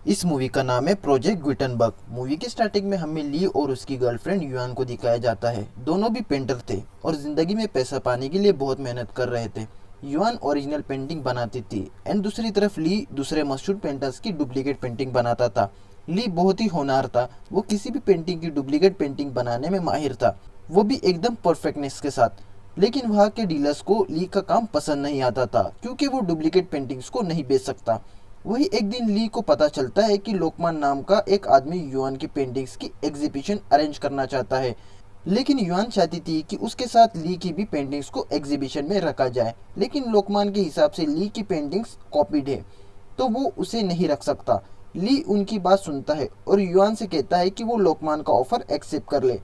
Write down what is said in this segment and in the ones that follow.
इस मूवी का नाम है प्रोजेक्ट गुटेनबर्ग। मूवी के स्टार्टिंग में हमें ली और उसकी गर्लफ्रेंड युआन को दिखाया जाता है। दोनों भी पेंटर थे और जिंदगी में पैसा पाने के लिए बहुत मेहनत कर रहे थे। युआन ओरिजिनल पेंटिंग बनाती थी एंड दूसरी तरफ ली दूसरे मशहूर पेंटर्स की डुप्लीकेट पेंटिंग बनाता था। ली बहुत ही होनहार था, वो किसी भी पेंटिंग की डुप्लीकेट पेंटिंग बनाने में माहिर था, वो भी एकदम परफेक्टनेस के साथ। लेकिन वहाँ के डीलर्स को ली का काम पसंद नहीं आता था क्योंकि वो डुप्लीकेट पेंटिंग्स को नहीं बेच सकता। वही एक दिन ली को पता चलता है कि लोकमान नाम का एक आदमी युआन की पेंटिंग्स की एग्जीबिशन अरेंज करना चाहता है। लेकिन युआन चाहती थी कि उसके साथ ली की भी पेंटिंग्स को एग्जीबिशन में रखा जाए, लेकिन लोकमान के हिसाब से ली की पेंटिंग्स कॉपीड है तो वो उसे नहीं रख सकता। ली उनकी बात सुनता है और युआन से कहता है कि वो लोकमान का ऑफर एक्सेप्ट कर ले।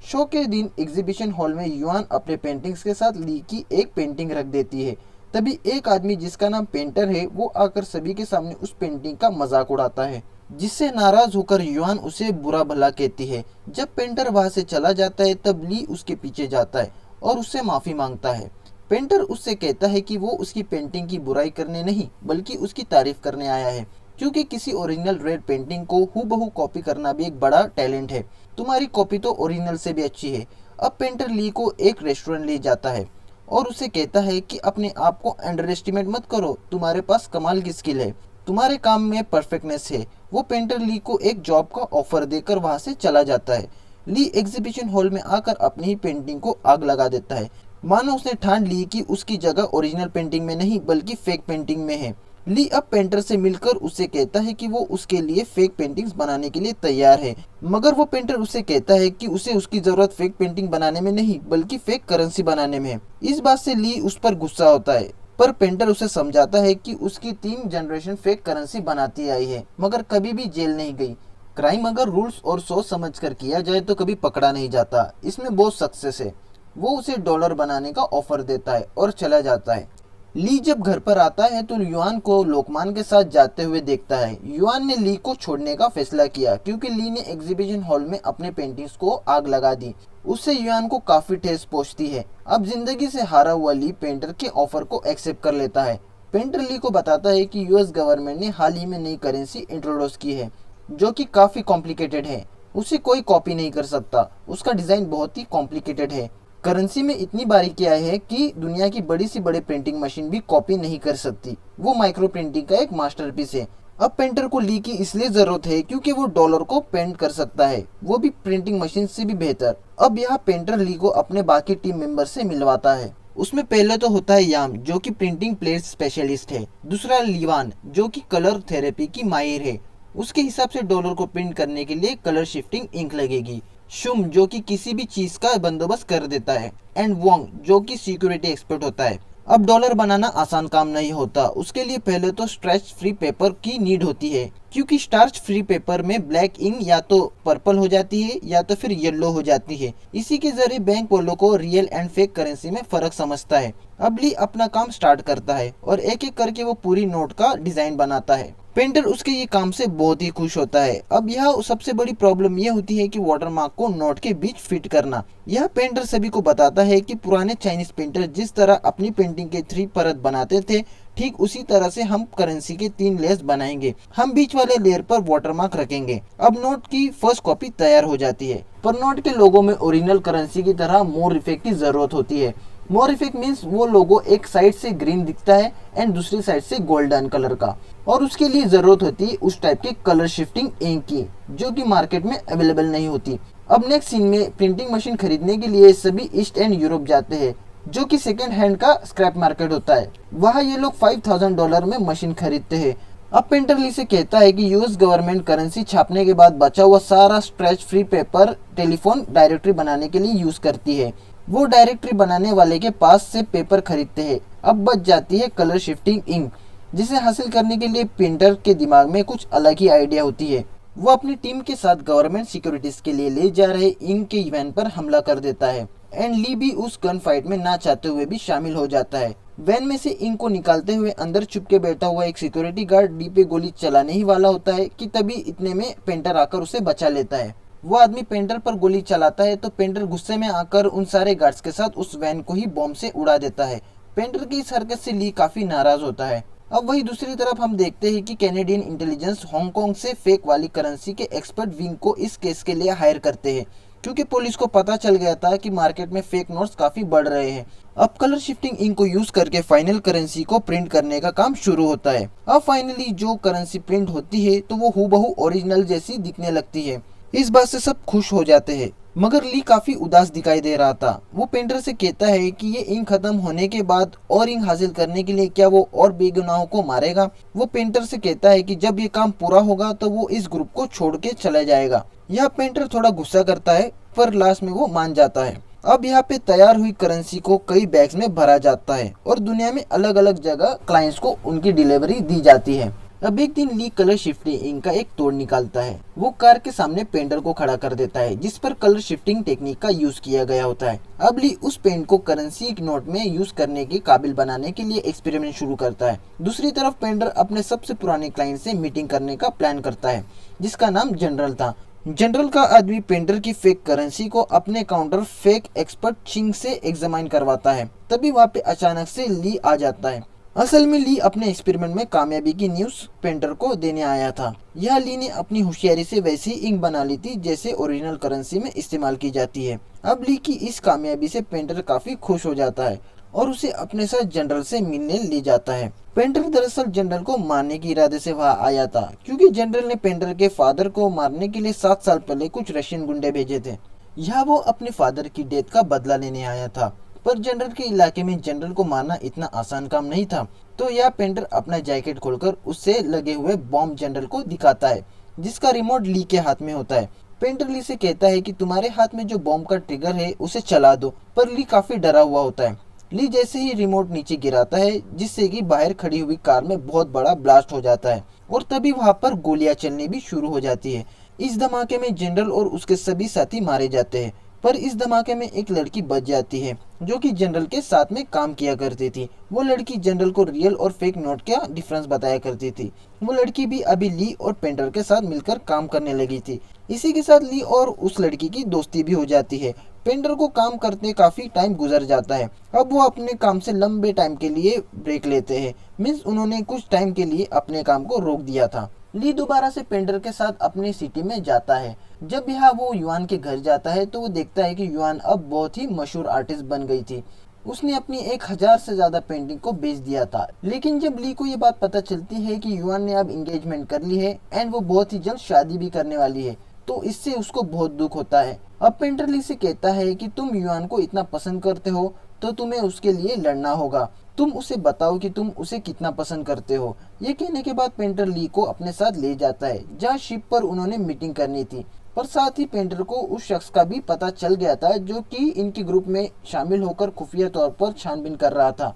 शो के दिन एग्जीबिशन हॉल में युआन अपने पेंटिंग्स के साथ ली की एक पेंटिंग रख देती है। तभी एक आदमी जिसका नाम पेंटर है वो आकर सभी के सामने उस पेंटिंग का मजाक उड़ाता है, जिससे नाराज होकर युआन उसे बुरा भला कहती है। जब पेंटर वहां से चला जाता है तब ली उसके पीछे जाता है और उससे माफी मांगता है। पेंटर उससे कहता है कि वो उसकी पेंटिंग की बुराई करने नहीं बल्कि उसकी तारीफ करने आया है, क्योंकि किसी ओरिजिनल रेड पेंटिंग को हूबहू कॉपी करना भी एक बड़ा टैलेंट है। तुम्हारी कॉपी तो ओरिजिनल से भी अच्छी है। अब पेंटर ली को एक रेस्टोरेंट ले जाता है और उसे कहता है कि अपने आप को अंडर एस्टिमेट मत करो, तुम्हारे पास कमाल की स्किल है, तुम्हारे काम में परफेक्टनेस है। वो पेंटर ली को एक जॉब का ऑफर देकर वहां से चला जाता है। ली एग्जीबिशन हॉल में आकर अपनी ही पेंटिंग को आग लगा देता है, मानो उसने ठान ली कि उसकी जगह ओरिजिनल पेंटिंग में नहीं बल्कि फेक पेंटिंग में है। ली अब पेंटर से मिलकर उसे कहता है कि वो उसके लिए फेक पेंटिंग्स बनाने के लिए तैयार है, मगर वो पेंटर उसे कहता है कि उसे उसकी जरूरत फेक पेंटिंग बनाने में नहीं बल्कि फेक करेंसी बनाने में है। इस बात से ली उस पर गुस्सा होता है, पर पेंटर उसे समझाता है कि उसकी 3 जनरेशन फेक करेंसी बनाती आई है मगर कभी भी जेल नहीं गई। क्राइम अगर रूल्स और सोच समझ कर किया जाए तो कभी पकड़ा नहीं जाता, इसमें बहुत सक्सेस है। वो उसे डॉलर बनाने का ऑफर देता है और चला जाता है। ली जब घर पर आता है तो युआन को लोकमान के साथ जाते हुए देखता है। युआन ने ली को छोड़ने का फैसला किया क्योंकि ली ने एग्जीबिशन हॉल में अपने पेंटिंग्स को आग लगा दी। उससे युआन को काफी ठेस पहुंचती है। अब जिंदगी से हारा हुआ ली पेंटर के ऑफर को एक्सेप्ट कर लेता है। पेंटर ली को बताता है कि यूएस गवर्नमेंट ने हाल ही में नई करेंसी इंट्रोड्यूस की है जो कि काफी कॉम्प्लिकेटेड है, उसे कोई कॉपी नहीं कर सकता, उसका डिजाइन बहुत ही कॉम्प्लिकेटेड है। करेंसी में इतनी बारीकियां है कि दुनिया की बड़ी सी बड़ी प्रिंटिंग मशीन भी कॉपी नहीं कर सकती। वो माइक्रो प्रिंटिंग का एक मास्टरपीस है। अब पेंटर को ली की इसलिए जरूरत है क्योंकि वो डॉलर को पेंट कर सकता है, वो भी प्रिंटिंग मशीन से भी बेहतर। अब यहाँ पेंटर ली को अपने बाकी टीम मेंबर से मिलवाता है। उसमें पहले तो होता है याम जो कि प्रिंटिंग प्लेट स्पेशलिस्ट है, दूसरा लीवान जो कि कलर थेरेपी की माहिर है, उसके हिसाब से डॉलर को प्रिंट करने के लिए कलर शिफ्टिंग इंक लगेगी, शुम जो कि किसी भी चीज का बंदोबस्त कर देता है, एंड वोंग जो कि सिक्योरिटी एक्सपर्ट होता है। अब डॉलर बनाना आसान काम नहीं होता, उसके लिए पहले तो स्ट्रेच फ्री पेपर की नीड होती है क्योंकि स्टार्च फ्री पेपर में ब्लैक इंक या तो पर्पल हो जाती है या तो फिर येलो हो जाती है। इसी के जरिए बैंक वालों को रियल एंड फेक करेंसी में फर्क समझता है। अब ली अपना काम स्टार्ट करता है और एक एक करके वो पूरी नोट का डिजाइन बनाता है। पेंटर उसके ये काम से बहुत ही खुश होता है। अब यह सबसे बड़ी प्रॉब्लम यह होती है कि वाटरमार्क को नोट के बीच फिट करना। यह पेंटर सभी को बताता है कि पुराने चाइनीज पेंटर जिस तरह अपनी पेंटिंग के 3 परत बनाते थे, ठीक उसी तरह से हम करेंसी के 3 लेयर्स बनाएंगे। हम बीच वाले लेयर पर वाटरमार्क रखेंगे। अब नोट की फर्स्ट कॉपी तैयार हो जाती है, पर नोट के लोगों में ओरिजिनल करेंसी की तरह मोर इफेक्ट की जरूरत होती है। मोर इफेक्ट मीन्स वो लोगो एक साइड से ग्रीन दिखता है एंड दूसरी साइड से गोल्डन कलर का, और उसके लिए जरूरत होती है उस टाइप के कलर शिफ्टिंग इंक की जो कि मार्केट में अवेलेबल नहीं होती। अब नेक्स्ट सीन में प्रिंटिंग मशीन खरीदने के लिए सभी ईस्ट एंड यूरोप जाते हैं जो कि सेकेंड हैंड का स्क्रैप मार्केट होता है। वहाँ ये लोग $5000 में मशीन खरीदते हैं। अब पेंटर ली से कहता है कि यूएस गवर्नमेंट करेंसी छापने के बाद बचा हुआ सारा stretch free paper telephone directory बनाने के लिए यूज करती है। वो डायरेक्टरी बनाने वाले के पास से पेपर खरीदते हैं। अब बच जाती है कलर शिफ्टिंग इंक, जिसे हासिल करने के लिए पेंटर के दिमाग में कुछ अलग ही आइडिया होती है। वो अपनी टीम के साथ गवर्नमेंट सिक्योरिटीज के लिए ले जा रहे इंक के वैन पर हमला कर देता है एंड ली भी उस गन फाइट में ना चाहते हुए भी शामिल हो जाता है। वैन में से इंक को निकालते हुए अंदर छुप के बैठा हुआ एक सिक्योरिटी गार्ड ली पे गोली चलाने ही वाला होता है कि तभी इतने में पेंटर आकर उसे बचा लेता है। वो आदमी पेंटर पर गोली चलाता है तो पेंटर गुस्से में आकर उन सारे गार्ड्स के साथ उस वैन को ही बॉम्ब से उड़ा देता है। पेंटर की इस हरकत से ली काफी नाराज होता है अब वही दूसरी तरफ हम देखते हैं कि कैनेडियन इंटेलिजेंस हांगकांग से फेक वाली करेंसी के एक्सपर्ट विंग को इस केस के लिए हायर करते हैं, क्योंकि पुलिस को पता चल गया था कि मार्केट में फेक नोट्स काफी बढ़ रहे हैं। अब कलर शिफ्टिंग इंक को यूज करके फाइनल करेंसी को प्रिंट करने का काम शुरू होता है। अब फाइनली जो करेंसी प्रिंट होती है तो वो हूबहू ओरिजिनल जैसी दिखने लगती है। इस बात से सब खुश हो जाते हैं, मगर ली काफी उदास दिखाई दे रहा था। वो पेंटर से कहता है कि ये इंक खत्म होने के बाद और इंक हासिल करने के लिए क्या वो और बेगुनाहों को मारेगा। वो पेंटर से कहता है कि जब ये काम पूरा होगा तो वो इस ग्रुप को छोड़ के चला जाएगा। यह पेंटर थोड़ा गुस्सा करता है, पर लास्ट में वो मान जाता है। अब यहाँ पे तैयार हुई करेंसी को कई बैग्स में भरा जाता है और दुनिया में अलग अलग जगह क्लाइंट्स को उनकी डिलीवरी दी जाती है। अब एक दिन ली कलर शिफ्टिंग इंक का एक तोड़ निकालता है। वो कार के सामने पेंटर को खड़ा कर देता है जिस पर कलर शिफ्टिंग टेक्निक का यूज किया गया होता है। अब ली उस पेंट को करेंसी नोट में यूज करने के काबिल बनाने के लिए एक्सपेरिमेंट शुरू करता है। दूसरी तरफ पेंटर अपने सबसे पुराने क्लाइंट से मीटिंग करने का प्लान करता है जिसका नाम जनरल था। जनरल का आदमी पेंटर की फेक करेंसी को अपने काउंटर फेक एक्सपर्ट चिंग से एग्जामाइन करवाता है। तभी वहाँ पे अचानक से ली आ जाता है। असल में ली अपने एक्सपेरिमेंट में कामयाबी की न्यूज पेंटर को देने आया था। यह ली ने अपनी होशियारी से वैसी इंक बना ली थी जैसे ओरिजिनल करेंसी में इस्तेमाल की जाती है। अब ली की इस कामयाबी से पेंटर काफी खुश हो जाता है और उसे अपने साथ जनरल से मिलने ले जाता है। पेंटर दरअसल जनरल को मारने के इरादे से वहाँ आया था, क्योंकि जनरल ने पेंटर के फादर को मारने के लिए 7 साल पहले कुछ रशियन गुंडे भेजे थे। यहाँ वो अपने फादर की डेथ का बदला लेने आया था, पर जनरल के इलाके में जनरल को मारना इतना आसान काम नहीं था। तो यह पेंटर अपना जैकेट खोलकर उससे लगे हुए बॉम्ब जनरल को दिखाता है जिसका रिमोट ली के हाथ में होता है। पेंटर ली से कहता है कि तुम्हारे हाथ में जो बॉम्ब का ट्रिगर है उसे चला दो, पर ली काफी डरा हुआ होता है। ली जैसे ही रिमोट नीचे गिराता है जिससे कि बाहर खड़ी हुई कार में बहुत बड़ा ब्लास्ट हो जाता है और तभी वहां पर गोलियां चलनी भी शुरू हो जाती है। इस धमाके में जनरल और उसके सभी साथी मारे जाते हैं, पर इस धमाके में एक लड़की बच जाती है जो कि जनरल के साथ में काम किया करती थी। वो लड़की जनरल को रियल और फेक नोट का डिफरेंस बताया करती थी। वो लड़की भी अभी ली और पेंटर के साथ मिलकर काम करने लगी थी। इसी के साथ ली और उस लड़की की दोस्ती भी हो जाती है। पेंटर को काम करते काफी टाइम गुजर जाता है। अब वो अपने काम से लंबे टाइम के लिए ब्रेक लेते हैं। मीन्स उन्होंने कुछ टाइम के लिए अपने काम को रोक दिया था। ली दोबारा से पेंटर के साथ अपनी सिटी में जाता है। जब यहाँ वो युआन के घर जाता है तो वो देखता है कि युआन अब बहुत ही मशहूर आर्टिस्ट बन गई थी। उसने अपनी 1000 से ज्यादा पेंटिंग को बेच दिया था। लेकिन जब ली को ये बात पता चलती है कि युआन ने अब एंगेजमेंट कर ली है एंड वो बहुत ही जल्द शादी भी करने वाली है, तो इससे उसको बहुत दुख होता है। अब पेंटर ली से कहता है कि तुम युआन को इतना पसंद करते हो तो तुम्हें उसके लिए लड़ना होगा। तुम उसे बताओ कि तुम उसे कितना पसंद करते हो। ये कहने के बाद पेंटर ली को अपने साथ ले जाता है जहाँ शिप पर उन्होंने मीटिंग करनी थी, पर साथ ही पेंटर को उस शख्स का भी पता चल गया था जो कि इनके ग्रुप में शामिल होकर खुफिया तौर पर छानबीन कर रहा था।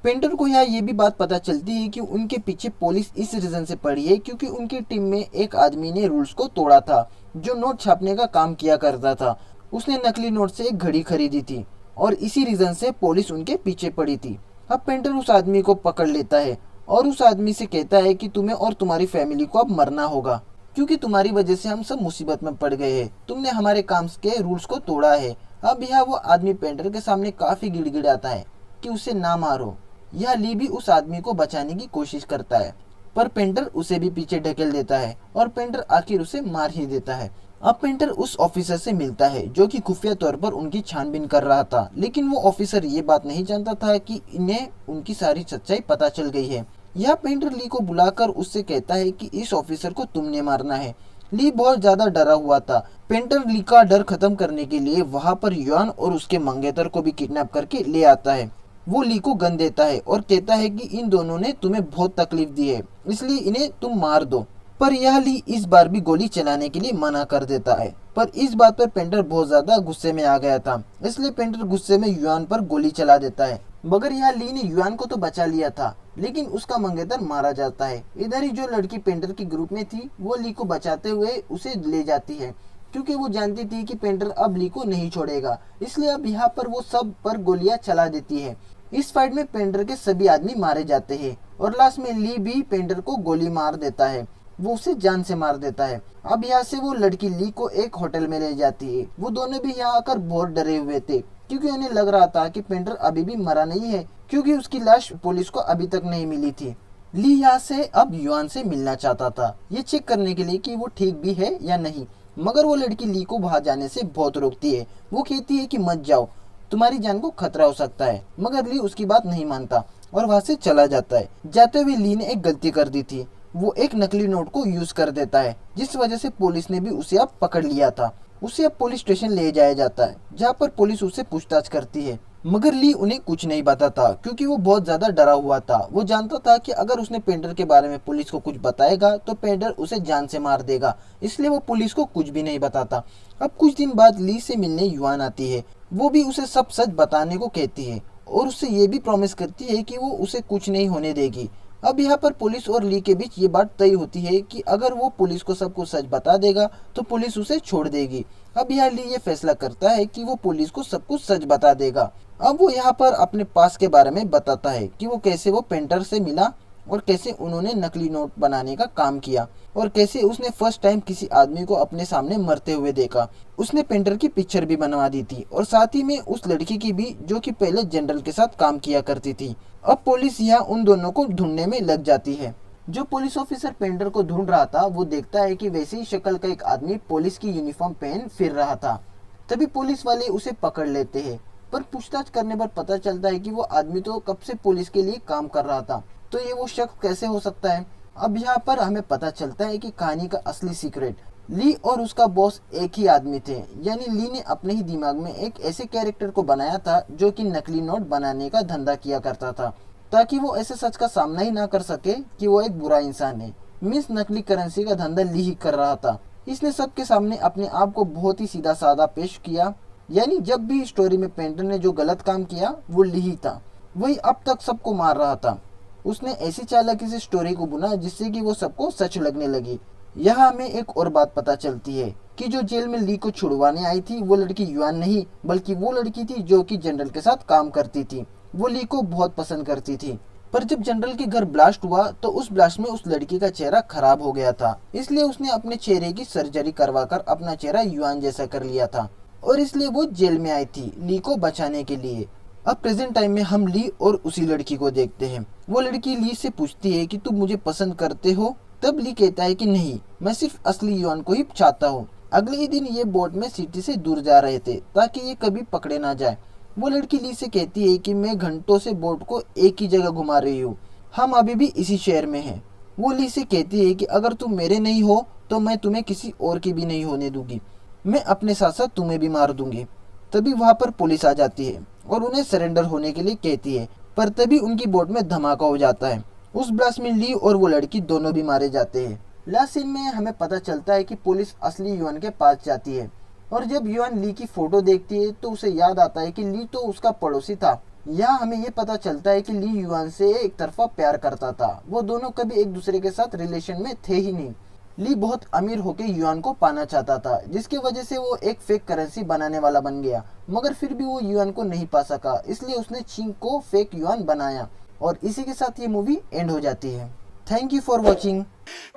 पेंटर को यहाँ ये भी बात पता चलती है कि उनके पीछे पुलिस इस रीजन से पड़ी है क्योंकि उनकी टीम में एक आदमी ने रूल्स को तोड़ा था जो नोट छापने का काम किया करता था। उसने नकली नोट से एक घड़ी खरीदी थी और इसी रीजन से पुलिस उनके पीछे पड़ी थी। अब पेंटर उस आदमी को पकड़ लेता है और उस आदमी से कहता है कि तुम्हें और तुम्हारी फैमिली को अब मरना होगा, क्योंकि तुम्हारी वजह से हम सब मुसीबत में पड़ गए हैं। तुमने हमारे काम के रूल्स को तोड़ा है। अब यह वो आदमी पेंटर के सामने काफी गिड़गिड़ाता है कि उसे ना मारो। यह ली भी उस आदमी को बचाने की कोशिश करता है, पर पेंटर उसे भी पीछे ढकेल देता है और पेंटर आखिर उसे मार ही देता है। अब पेंटर उस ऑफिसर से मिलता है जो कि खुफिया तौर पर उनकी छानबीन कर रहा था, लेकिन वो ऑफिसर ये बात नहीं जानता था कि इन्हें उनकी सारी सच्चाई पता चल गई है। यह पेंटर ली को बुलाकर उससे कहता है कि इस ऑफिसर को तुमने मारना है। ली बहुत ज्यादा डरा हुआ था। पेंटर ली का डर खत्म करने के लिए वहाँ पर युआन और उसके मंगेतर को भी किडनैप करके ले आता है। वो ली को गन देता है और कहता है कि इन दोनों ने तुम्हें बहुत तकलीफ दी है, इसलिए इन्हें तुम मार दो। पर यह ली इस बार भी गोली चलाने के लिए मना कर देता है। पर इस बात पर पेंटर बहुत ज्यादा गुस्से में आ गया था, इसलिए पेंटर गुस्से में युआन पर गोली चला देता है। मगर यह ली ने युआन को तो बचा लिया था, लेकिन उसका मंगेतर मारा जाता है। इधर ही जो लड़की पेंटर के ग्रुप में थी वो ली को बचाते हुए उसे ले जाती है, क्योंकि वो जानती थी कि पेंटर अब ली को नहीं छोड़ेगा, इसलिए अब यहाँ पर वो सब पर गोलियां चला देती है। इस फाइट में पेंटर के सभी आदमी मारे जाते हैं और लास्ट में ली भी पेंटर को गोली मार देता है। वो उसे जान से मार देता है। अब यहाँ से वो लड़की ली को एक होटल में ले जाती है। वो दोनों भी यहाँ आकर बहुत डरे हुए थे, क्योंकि उन्हें लग रहा था कि पेंटर अभी भी मरा नहीं है, क्योंकि उसकी लाश पुलिस को अभी तक नहीं मिली थी। ली यहाँ से अब युआन से मिलना चाहता था, ये चेक करने के लिए कि वो ठीक भी है या नहीं। मगर वो लड़की ली को वहां जाने से बहुत रोकती है। वो कहती है कि मत जाओ, तुम्हारी जान को खतरा हो सकता है। मगर ली उसकी बात नहीं मानता और वहां से चला जाता है। जाते हुए ली ने एक गलती कर दी थी, वो एक नकली नोट को यूज कर देता है, जिस वजह से पुलिस ने भी उसे अब पकड़ लिया था। उसे अब पुलिस स्टेशन ले जाया जाता है, जहाँ पर पुलिस उससे पूछताछ करती है। मगर ली उन्हें कुछ नहीं बताता, क्योंकि वो बहुत ज्यादा डरा हुआ था। वो जानता था कि अगर उसने पेंटर के बारे में पुलिस को कुछ बताएगा तो पेंटर उसे जान से मार देगा, इसलिए वो पुलिस को कुछ भी नहीं बताता। अब कुछ दिन बाद ली से मिलने युआन आती है। वो भी उसे सब सच बताने को कहती है और उससे ये भी प्रॉमिस करती है कि वो उसे कुछ नहीं होने देगी। अब यहाँ पर पुलिस और ली के बीच ये बात तय होती है कि अगर वो पुलिस को सब कुछ सच बता देगा तो पुलिस उसे छोड़ देगी। अब यहाँ ली ये फैसला करता है कि वो पुलिस को सब कुछ सच बता देगा। अब वो यहाँ पर अपने पास के बारे में बताता है कि वो कैसे वो पेंटर से मिला और कैसे उन्होंने नकली नोट बनाने का काम किया और कैसे उसने फर्स्ट टाइम किसी आदमी को अपने सामने मरते हुए देखा। उसने पेंटर की पिक्चर भी बनवा दी थी और साथ ही में उस लड़की की भी, जो कि पहले जनरल के साथ काम किया करती थी। अब पुलिस यहाँ उन दोनों को ढूंढने में लग जाती है। जो पुलिस ऑफिसर पेंटर को ढूंढ रहा था वो देखता है कि वैसे ही शक्ल का एक आदमी पुलिस की यूनिफॉर्म पहन फिर रहा था। तभी पुलिस वाले उसे पकड़ लेते हैं, पर पूछताछ करने पर पता चलता है कि वो आदमी तो कब से पुलिस के लिए काम कर रहा था, तो ये वो शख्स कैसे हो सकता है। अब यहाँ पर हमें पता चलता है कि कहानी का असली सीक्रेट ली और उसका बॉस एक ही आदमी थे। यानी ली ने अपने ही दिमाग में एक ऐसे कैरेक्टर को बनाया था जो कि नकली नोट बनाने का धंधा किया करता था, ताकि वो ऐसे सच का सामना ही ना कर सके कि वो एक बुरा इंसान है। मीन्स नकली करेंसी का धंधा ली ही कर रहा था। इसने सबके सामने अपने आप को बहुत ही सीधा साधा पेश किया। यानी जब भी स्टोरी में पेंटर ने जो गलत काम किया वो ली ही था, वही अब तक सबको मार रहा था। उसने ऐसी चालाकी से स्टोरी को बुना जिससे कि वो सबको सच लगने लगी। यहाँ हमें एक और बात पता चलती है कि जो जेल में ली को छुड़वाने आई थी वो लड़की युआन नहीं, बल्कि वो लड़की थी जो कि जनरल के साथ काम करती थी। वो ली को बहुत पसंद करती थी, पर जब जनरल के घर ब्लास्ट हुआ तो उस ब्लास्ट में उस लड़की का चेहरा खराब हो गया था, इसलिए उसने अपने चेहरे की सर्जरी करवाकर अपना चेहरा युआन जैसा कर लिया था और इसलिए वो जेल में आई थी ली को बचाने के लिए। अब प्रेजेंट टाइम में हम ली और उसी लड़की को देखते हैं। वो लड़की ली से पूछती है कि तुम मुझे पसंद करते हो? तब ली कहता है कि नहीं, मैं सिर्फ असली युआन को ही चाहता हूँ। अगले ही दिन ये बोट में सिटी से दूर जा रहे थे ताकि ये कभी पकड़े ना जाए। वो लड़की ली से कहती है कि मैं घंटों से बोट को एक ही जगह घुमा रही हूँ, हम अभी भी इसी शहर में हैं। वो ली से कहती है कि अगर तुम मेरे नहीं हो तो मैं तुम्हें किसी और की भी नहीं होने दूंगी, मैं अपने साथ साथ तुम्हें भी मार दूंगी। तभी वहाँ पर पुलिस आ जाती है और उन्हें सरेंडर होने के लिए कहती है, पर तभी उनकी बोट में धमाका हो जाता है। उस ब्लास्ट में ली और वो लड़की दोनों भी मारे जाते हैं। लास्ट सीन में हमें पता चलता है कि पुलिस असली युआन के पास जाती है और जब युआन ली की फोटो देखती है तो उसे याद आता है कि ली तो उसका पड़ोसी था। यहाँ हमें ये पता चलता है कि ली युआन से एक तरफा प्यार करता था, वो दोनों कभी एक दूसरे के साथ रिलेशन में थे ही नहीं। ली बहुत अमीर होकर युआन को पाना चाहता था, जिसकी वजह से वो एक फेक करेंसी बनाने वाला बन गया, मगर फिर भी वो युआन को नहीं पा सका, इसलिए उसने चिंग को फेक युआन बनाया और इसी के साथ ये मूवी एंड हो जाती है। Thank you for watching.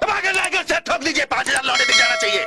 5,000 लौटे दिख जाना चाहिए।